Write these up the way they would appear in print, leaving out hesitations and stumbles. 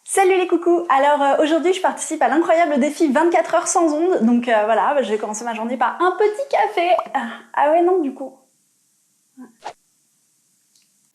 Salut les coucous. Alors aujourd'hui je participe à l'incroyable défi 24 heures sans ondes, donc voilà, je vais commencer ma journée par un petit café. Ah ouais non du coup.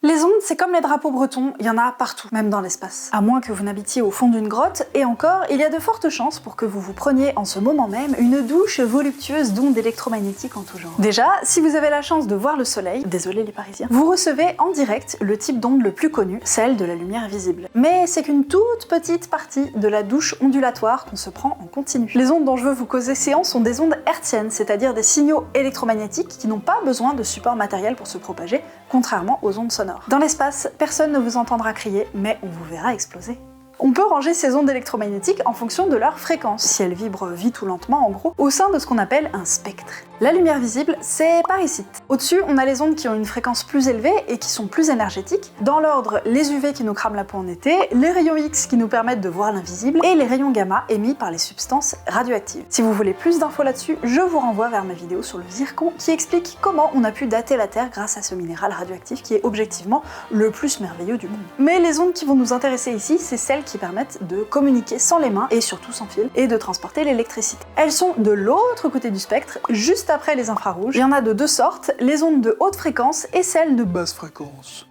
Les ondes, c'est comme les drapeaux bretons, il y en a partout, même dans l'espace. À moins que vous n'habitiez au fond d'une grotte, et encore, il y a de fortes chances pour que vous vous preniez en ce moment même une douche voluptueuse d'ondes électromagnétiques en tout genre. Déjà, si vous avez la chance de voir le soleil, désolé les parisiens, vous recevez en direct le type d'onde le plus connu, celle de la lumière visible. Mais c'est qu'une toute petite partie de la douche ondulatoire qu'on se prend en continu. Les ondes dont je veux vous causer séance sont des ondes hertziennes, c'est-à-dire des signaux électromagnétiques qui n'ont pas besoin de support matériel pour se propager, contrairement aux ondes sonores. Dans l'espace, personne ne vous entendra crier, mais on vous verra exploser. On peut ranger ces ondes électromagnétiques en fonction de leur fréquence, si elles vibrent vite ou lentement en gros, au sein de ce qu'on appelle un spectre. La lumière visible, c'est par ici. Au-dessus, on a les ondes qui ont une fréquence plus élevée et qui sont plus énergétiques. Dans l'ordre, les UV qui nous crament la peau en été, les rayons X qui nous permettent de voir l'invisible, et les rayons gamma émis par les substances radioactives. Si vous voulez plus d'infos là-dessus, je vous renvoie vers ma vidéo sur le zircon qui explique comment on a pu dater la Terre grâce à ce minéral radioactif qui est objectivement le plus merveilleux du monde. Mais les ondes qui vont nous intéresser ici, c'est celles qui permettent de communiquer sans les mains et surtout sans fil, et de transporter l'électricité. Elles sont de l'autre côté du spectre, juste après les infrarouges. Il y en a de deux sortes, les ondes de haute fréquence et celles de basse fréquence.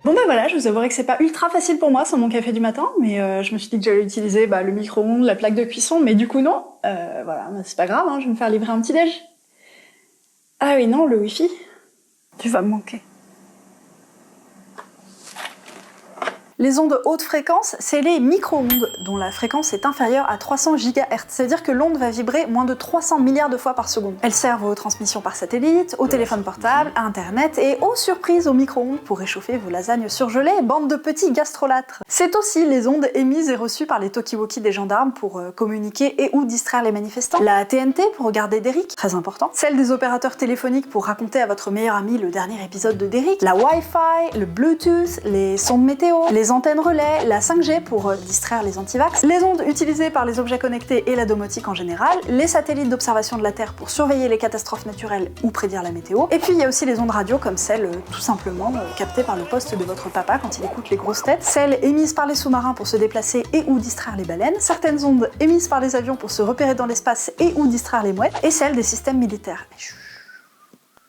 Bon bah voilà, je vous avouerai que c'est pas ultra facile pour moi sans mon café du matin, mais je me suis dit que j'allais utiliser le micro-ondes, la plaque de cuisson, mais du coup non. Voilà, c'est pas grave, je vais me faire livrer un petit déj. Ah oui non, le wifi, tu vas me manquer. Les ondes haute fréquence, c'est les micro-ondes, dont la fréquence est inférieure à 300 GHz. C'est-à-dire que l'onde va vibrer moins de 300 milliards de fois par seconde. Elles servent aux transmissions par satellite, au téléphone portable, à internet et aux surprises aux micro-ondes pour réchauffer vos lasagnes surgelées, bande de petits gastrolâtres. C'est aussi les ondes émises et reçues par les talkie-walkie des gendarmes pour communiquer et ou distraire les manifestants. La TNT pour regarder Derrick, très important. Celle des opérateurs téléphoniques pour raconter à votre meilleur ami le dernier épisode de Derrick. La Wi-Fi, le Bluetooth, les sondes météo, les antennes relais, la 5G pour distraire les antivax, les ondes utilisées par les objets connectés et la domotique en général, les satellites d'observation de la Terre pour surveiller les catastrophes naturelles ou prédire la météo, et puis il y a aussi les ondes radio comme celles tout simplement captées par le poste de votre papa quand il écoute les grosses têtes, celles émises par les sous-marins pour se déplacer et ou distraire les baleines, certaines ondes émises par les avions pour se repérer dans l'espace et ou distraire les mouettes, et celles des systèmes militaires.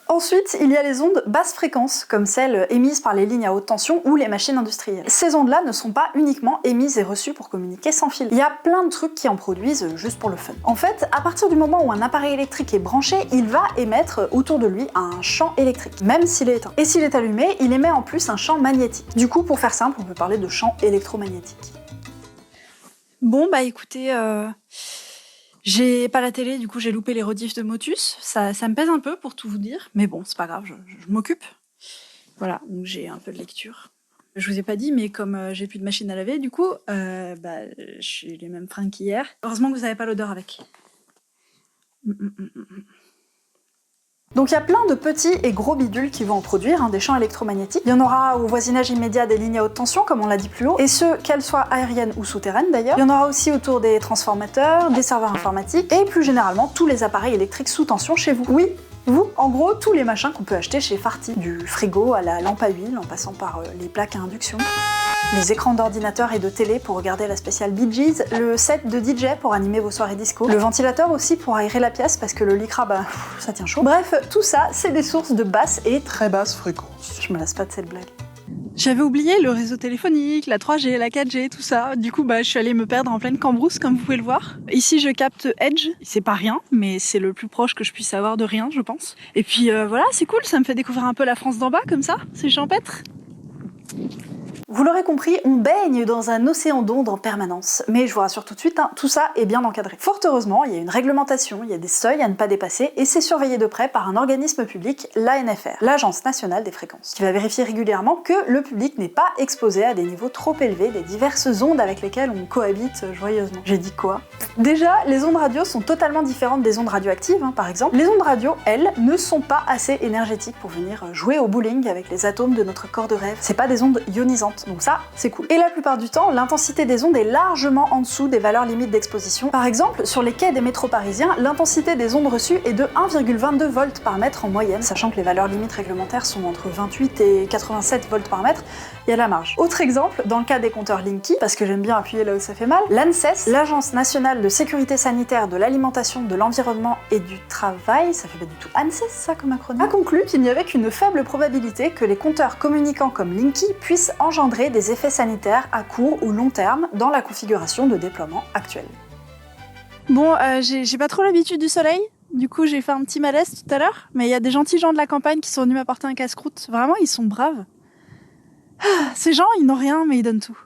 Ensuite, il y a les ondes basse fréquence, comme celles émises par les lignes à haute tension ou les machines industrielles. Ces ondes-là ne sont pas uniquement émises et reçues pour communiquer sans fil. Il y a plein de trucs qui en produisent juste pour le fun. En fait, à partir du moment où un appareil électrique est branché, il va émettre autour de lui un champ électrique, même s'il est éteint. Et s'il est allumé, il émet en plus un champ magnétique. Du coup, pour faire simple, on peut parler de champ électromagnétique. Bon, bah écoutez... J'ai pas la télé, du coup j'ai loupé les rediffs de Motus, ça me pèse un peu pour tout vous dire, mais bon c'est pas grave, je m'occupe. Voilà, donc j'ai un peu de lecture. Je vous ai pas dit, mais comme j'ai plus de machine à laver, du coup, j'ai les mêmes fringues qu'hier. Heureusement que vous avez pas l'odeur avec. Donc il y a plein de petits et gros bidules qui vont en produire, des champs électromagnétiques. Il y en aura au voisinage immédiat des lignes à haute tension, comme on l'a dit plus haut, et ce, qu'elles soient aériennes ou souterraines d'ailleurs. Il y en aura aussi autour des transformateurs, des serveurs informatiques, et plus généralement tous les appareils électriques sous tension chez vous. Oui, vous, en gros, tous les machins qu'on peut acheter chez Farty, du frigo à la lampe à huile, en passant par les plaques à induction, les écrans d'ordinateur et de télé pour regarder la spéciale Bee Gees, le set de DJ pour animer vos soirées disco, le ventilateur aussi pour aérer la pièce parce que le lycra, ça tient chaud. Bref, tout ça, c'est des sources de basse et très basse fréquence. Je me lasse pas de cette blague. J'avais oublié le réseau téléphonique, la 3G, la 4G, tout ça. Du coup, je suis allée me perdre en pleine cambrousse, comme vous pouvez le voir. Ici, je capte Edge. C'est pas rien, mais c'est le plus proche que je puisse avoir de rien, je pense. Et puis voilà, c'est cool, ça me fait découvrir un peu la France d'en bas, comme ça. C'est champêtre. Vous l'aurez compris, on baigne dans un océan d'ondes en permanence. Mais je vous rassure tout de suite, tout ça est bien encadré. Fort heureusement, il y a une réglementation, il y a des seuils à ne pas dépasser, et c'est surveillé de près par un organisme public, l'ANFR, l'Agence nationale des fréquences, qui va vérifier régulièrement que le public n'est pas exposé à des niveaux trop élevés des diverses ondes avec lesquelles on cohabite joyeusement. J'ai dit quoi? Déjà, les ondes radio sont totalement différentes des ondes radioactives, par exemple. Les ondes radio, elles, ne sont pas assez énergétiques pour venir jouer au bowling avec les atomes de notre corps de rêve. C'est pas des ondes ionisantes. fréquentes, donc ça, c'est cool. Et la plupart du temps, l'intensité des ondes est largement en dessous des valeurs limites d'exposition. Par exemple, sur les quais des métros parisiens, l'intensité des ondes reçues est de 1,22 volts par mètre en moyenne, sachant que les valeurs limites réglementaires sont entre 28 et 87 volts par mètre, il y a la marge. Autre exemple, dans le cas des compteurs Linky, parce que j'aime bien appuyer là où ça fait mal, l'ANSES, l'Agence nationale de sécurité sanitaire de l'alimentation, de l'environnement et du travail, ça fait pas du tout ANSES ça comme acronyme, a conclu qu'il n'y avait qu'une faible probabilité que les compteurs communicants comme Linky puissent engendrer des effets sanitaires à court ou long terme dans la configuration de déploiement actuelle. Bon, j'ai pas trop l'habitude du soleil, du coup j'ai fait un petit malaise tout à l'heure, mais il y a des gentils gens de la campagne qui sont venus m'apporter un casse-croûte. Vraiment, ils sont braves. Ces gens, ils n'ont rien, mais ils donnent tout.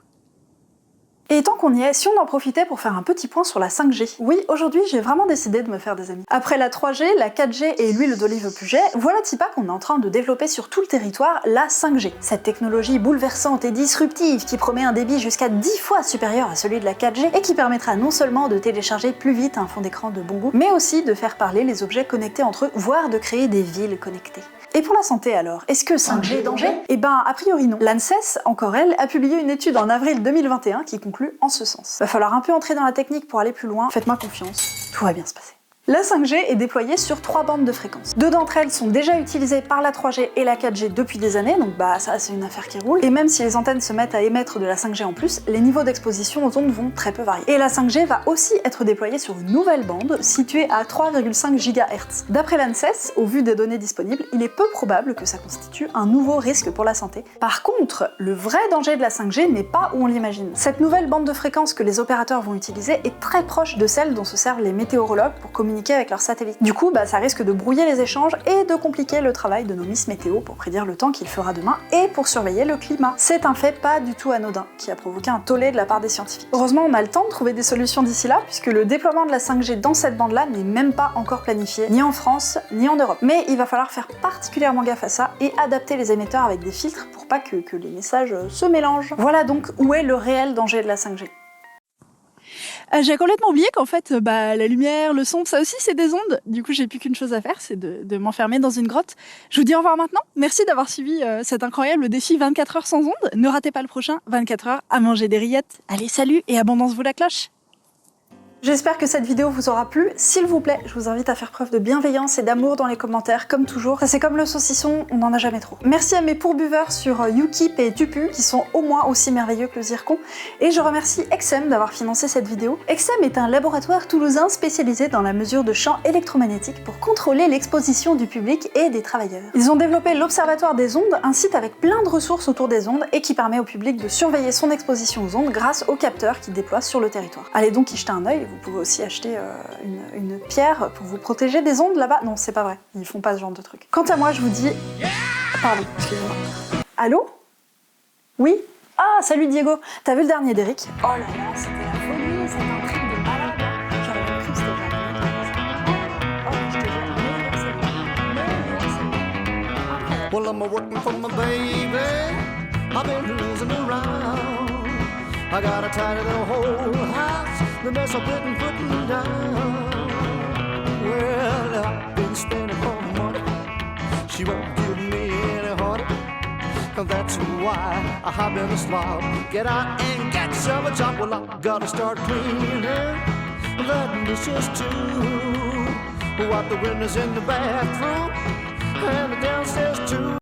Et tant qu'on y est, si on en profitait pour faire un petit point sur la 5G. Oui, aujourd'hui, j'ai vraiment décidé de me faire des amis. Après la 3G, la 4G et l'huile d'olive Puget, voilà pas qu'on est en train de développer sur tout le territoire la 5G. Cette technologie bouleversante et disruptive qui promet un débit jusqu'à 10 fois supérieur à celui de la 4G et qui permettra non seulement de télécharger plus vite un fond d'écran de bon goût, mais aussi de faire parler les objets connectés entre eux, voire de créer des villes connectées. Et pour la santé alors, est-ce que 5G est danger ? Eh ben, a priori non. L'ANSES, encore elle, a publié une étude en avril 2021 qui conclut en ce sens. Va falloir un peu entrer dans la technique pour aller plus loin, faites-moi confiance, tout va bien se passer. La 5G est déployée sur 3 bandes de fréquences. 2 d'entre elles sont déjà utilisées par la 3G et la 4G depuis des années, donc bah ça c'est une affaire qui roule. Et même si les antennes se mettent à émettre de la 5G en plus, les niveaux d'exposition aux ondes vont très peu varier. Et la 5G va aussi être déployée sur une nouvelle bande située à 3,5 GHz. D'après l'ANSES, au vu des données disponibles, il est peu probable que ça constitue un nouveau risque pour la santé. Par contre, le vrai danger de la 5G n'est pas où on l'imagine. Cette nouvelle bande de fréquences que les opérateurs vont utiliser est très proche de celle dont se servent les météorologues pour communiquer avec leurs satellites. Du coup, ça risque de brouiller les échanges et de compliquer le travail de nos Miss Météo pour prédire le temps qu'il fera demain et pour surveiller le climat. C'est un fait pas du tout anodin qui a provoqué un tollé de la part des scientifiques. Heureusement, on a le temps de trouver des solutions d'ici là, puisque le déploiement de la 5G dans cette bande-là n'est même pas encore planifié, ni en France, ni en Europe. Mais il va falloir faire particulièrement gaffe à ça et adapter les émetteurs avec des filtres pour pas que les messages se mélangent. Voilà donc où est le réel danger de la 5G. J'ai complètement oublié qu'en fait, la lumière, le son, ça aussi c'est des ondes. Du coup, j'ai plus qu'une chose à faire, c'est de m'enfermer dans une grotte. Je vous dis au revoir maintenant. Merci d'avoir suivi cet incroyable défi 24 heures sans ondes. Ne ratez pas le prochain 24 heures à manger des rillettes. Allez, salut et abondance-vous la cloche. J'espère que cette vidéo vous aura plu. S'il vous plaît, je vous invite à faire preuve de bienveillance et d'amour dans les commentaires, comme toujours. Ça c'est comme le saucisson, on n'en a jamais trop. Merci à mes pourbuveurs sur Ukip et Tupu, qui sont au moins aussi merveilleux que le zircon. Et je remercie Exem d'avoir financé cette vidéo. Exem est un laboratoire toulousain spécialisé dans la mesure de champs électromagnétiques pour contrôler l'exposition du public et des travailleurs. Ils ont développé l'Observatoire des ondes, un site avec plein de ressources autour des ondes et qui permet au public de surveiller son exposition aux ondes grâce aux capteurs qu'ils déploient sur le territoire. Allez donc y jeter un œil. Vous pouvez aussi acheter une pierre pour vous protéger des ondes là-bas. Non, c'est pas vrai, ils font pas ce genre de truc. Quant à moi, je vous dis... Pardon, excusez-moi. Allô ? Oui ? Ah, salut Diego. T'as vu le dernier d'Eric ? Oh là là, c'était la folie, c'était un truc de malade. J'aurais même cru que c'était jamais. Oh, je te jure, Well, I'm working for my baby. I've been losing around. I got a tidy little whole house. The mess I'm putting down. Well, I've been spending all the money. She won't give me any honey. That's why I've been a slob. Get out and get yourself a job. Well, I gotta start cleaning the dishes too. Wipe the windows in the bathroom and the downstairs too.